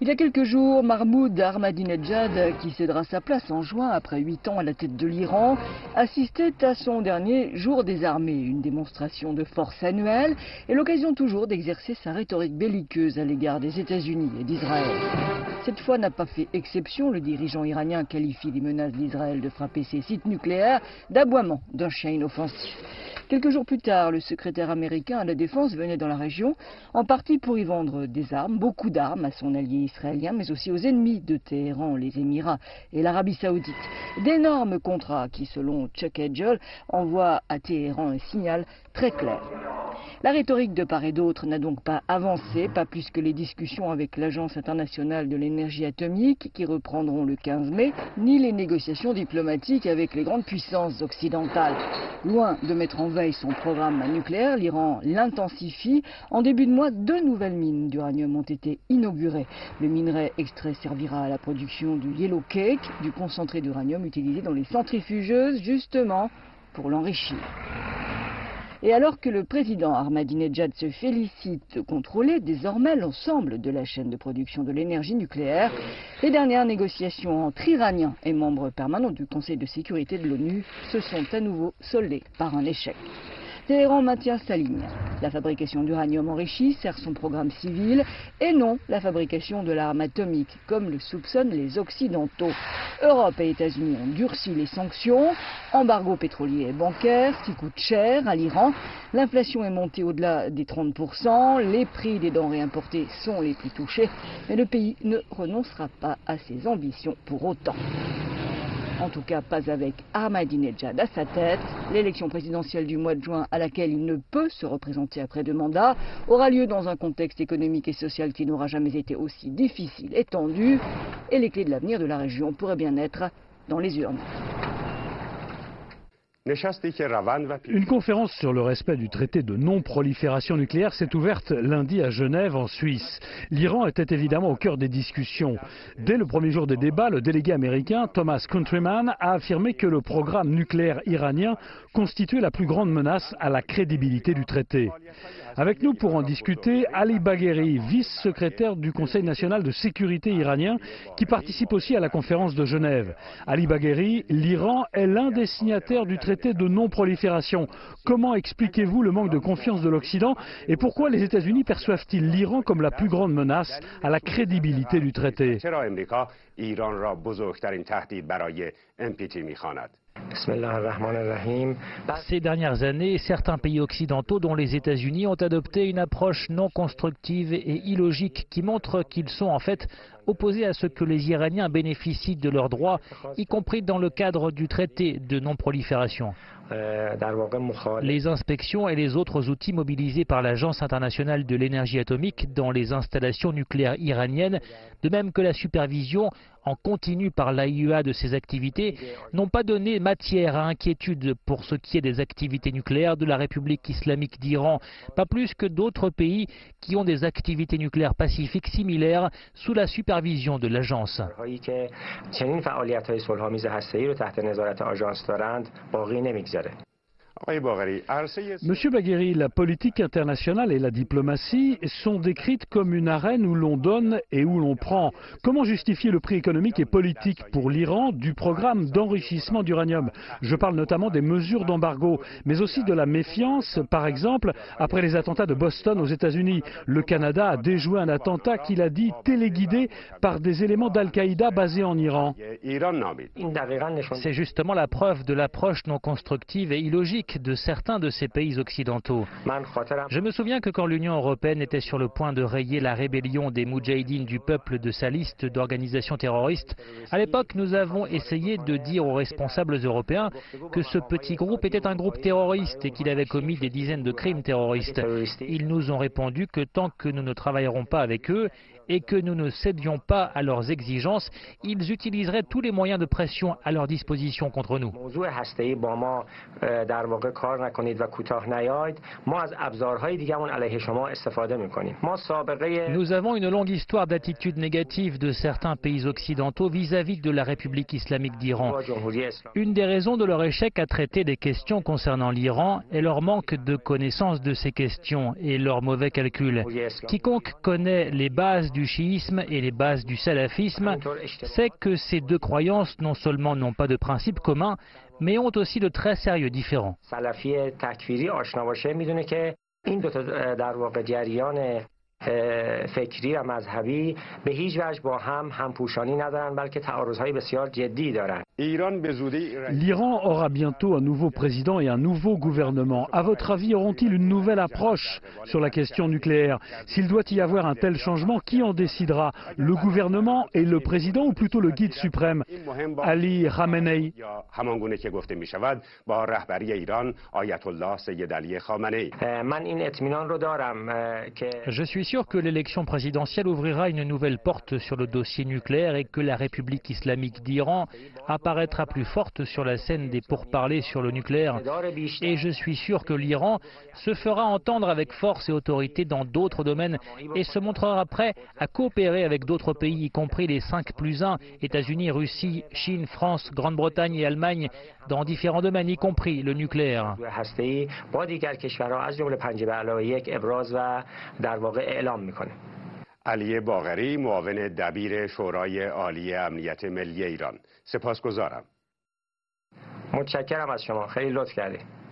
Il y a quelques jours, Mahmoud Ahmadinejad, qui cédera sa place en juin après 8 ans à la tête de l'Iran, assistait à son dernier jour des armées, une démonstration de force annuelle et l'occasion toujours d'exercer sa rhétorique belliqueuse à l'égard des États-Unis et d'Israël. Cette fois n'a pas fait exception, le dirigeant iranien qualifie les menaces d'Israël de frapper ses sites nucléaires d'aboiement d'un chien inoffensif. Quelques jours plus tard, le secrétaire américain à la Défense venait dans la région, en partie pour y vendre des armes, beaucoup d'armes à son allié israélien, mais aussi aux ennemis de Téhéran, les Émirats et l'Arabie Saoudite. D'énormes contrats qui, selon Chuck Hagel, envoient à Téhéran un signal très clair. La rhétorique de part et d'autre n'a donc pas avancé, pas plus que les discussions avec l'Agence internationale de l'énergie atomique qui reprendront le 15 mai, ni les négociations diplomatiques avec les grandes puissances occidentales. Loin de mettre en veille son programme nucléaire, l'Iran l'intensifie. En début de mois, 2 nouvelles mines d'uranium ont été inaugurées. Le minerai extrait servira à la production du yellow cake, du concentré d'uranium utilisé dans les centrifugeuses, justement pour l'enrichir. Et alors que le président Ahmadinejad se félicite de contrôler désormais l'ensemble de la chaîne de production de l'énergie nucléaire, les dernières négociations entre Iraniens et membres permanents du Conseil de sécurité de l'ONU se sont à nouveau soldées par un échec. Téhéran maintient sa ligne. La fabrication d'uranium enrichi sert son programme civil et non la fabrication de l'arme atomique, comme le soupçonnent les Occidentaux. Europe et États-Unis ont durci les sanctions, embargo pétrolier et bancaire, qui coûte cher à l'Iran. L'inflation est montée au-delà des 30%, les prix des denrées importées sont les plus touchés, mais le pays ne renoncera pas à ses ambitions pour autant. En tout cas, pas avec Ahmadinejad à sa tête. L'élection présidentielle du mois de juin, à laquelle il ne peut se représenter après 2 mandats, aura lieu dans un contexte économique et social qui n'aura jamais été aussi difficile et tendu. Et les clés de l'avenir de la région pourraient bien être dans les urnes. Une conférence sur le respect du traité de non-prolifération nucléaire s'est ouverte lundi à Genève, en Suisse. L'Iran était évidemment au cœur des discussions. Dès le premier jour des débats, le délégué américain Thomas Countryman a affirmé que le programme nucléaire iranien constituait la plus grande menace à la crédibilité du traité. Avec nous pour en discuter, Ali Bagheri, vice-secrétaire du Conseil national de sécurité iranien, qui participe aussi à la conférence de Genève. Ali Bagheri, l'Iran est l'un des signataires du traité de non-prolifération. Comment expliquez-vous le manque de confiance de l'Occident et pourquoi les États-Unis perçoivent-ils l'Iran comme la plus grande menace à la crédibilité du traité? Ces dernières années, certains pays occidentaux, dont les États-Unis, ont adopté une approche non constructive et illogique qui montre qu'ils sont en fait opposés à ce que les Iraniens bénéficient de leurs droits, y compris dans le cadre du traité de non-prolifération. Les inspections et les autres outils mobilisés par l'Agence internationale de l'énergie atomique dans les installations nucléaires iraniennes, de même que la supervision en continu par l'AIEA de ces activités, n'ont pas donné matière à inquiétude pour ce qui est des activités nucléaires de la République islamique d'Iran, pas plus que d'autres pays qui ont des activités nucléaires pacifiques similaires sous la supervision de l'agence. Monsieur Bagheri, la politique internationale et la diplomatie sont décrites comme une arène où l'on donne et où l'on prend. Comment justifier le prix économique et politique pour l'Iran du programme d'enrichissement d'uranium? Je parle notamment des mesures d'embargo, mais aussi de la méfiance, par exemple, après les attentats de Boston aux États-Unis. Le Canada a déjoué un attentat qu'il a dit téléguidé par des éléments d'Al-Qaïda basés en Iran. C'est justement la preuve de l'approche non constructive et illogique de certains de ces pays occidentaux. Je me souviens que quand l'Union européenne était sur le point de rayer la rébellion des Moudjahidines du peuple de sa liste d'organisations terroristes, à l'époque nous avons essayé de dire aux responsables européens que ce petit groupe était un groupe terroriste et qu'il avait commis des dizaines de crimes terroristes. Ils nous ont répondu que tant que nous ne travaillerons pas avec eux et que nous ne cédions pas à leurs exigences, ils utiliseraient tous les moyens de pression à leur disposition contre nous. واقع کار نکنید و کوتاه نیاید ما از ابزارهای دیگه‌مون علیه شما استفاده می‌کنیم. ما سابقه Nous avons une longue histoire d'attitude négative de certains pays occidentaux vis-à-vis de la République islamique d'Iran. Une des raisons de leur échec à traiter des questions concernant l'Iran est leur manque de connaissance de ces questions et leur mauvais calcul. Quiconque connaît les bases du chiisme et les bases du salafisme sait que ces deux croyances non seulement n'ont pas de principes communs, mais ont aussi de très sérieux différents. فکری و مذهبی به هیچ وجه با هم همپوشانی ندارن بلکه تعارضهای بسیار جدی دارن. L'Iran aura bientôt un nouveau président et un nouveau gouvernement. À votre avis, auront-ils une nouvelle approche sur la question nucléaire? S'il doit y avoir un tel changement, qui en décidera? Le gouvernement et le président ou plutôt le guide suprême, Ali Khamenei? Je suis sûr que l'élection présidentielle ouvrira une nouvelle porte sur le dossier nucléaire et que la République islamique d'Iran apparaîtra plus forte sur la scène des pourparlers sur le nucléaire. Et je suis sûr que l'Iran se fera entendre avec force et autorité dans d'autres domaines et se montrera prêt à coopérer avec d'autres pays, y compris les 5+1, États-Unis, Russie, Chine, France, Grande-Bretagne et Allemagne, dans différents domaines, y compris le nucléaire. علی باقری معاون دبیر شورای عالی امنیت ملی ایران. سپاسگزارم. متشکرم از شما. خیلی لطف کردید.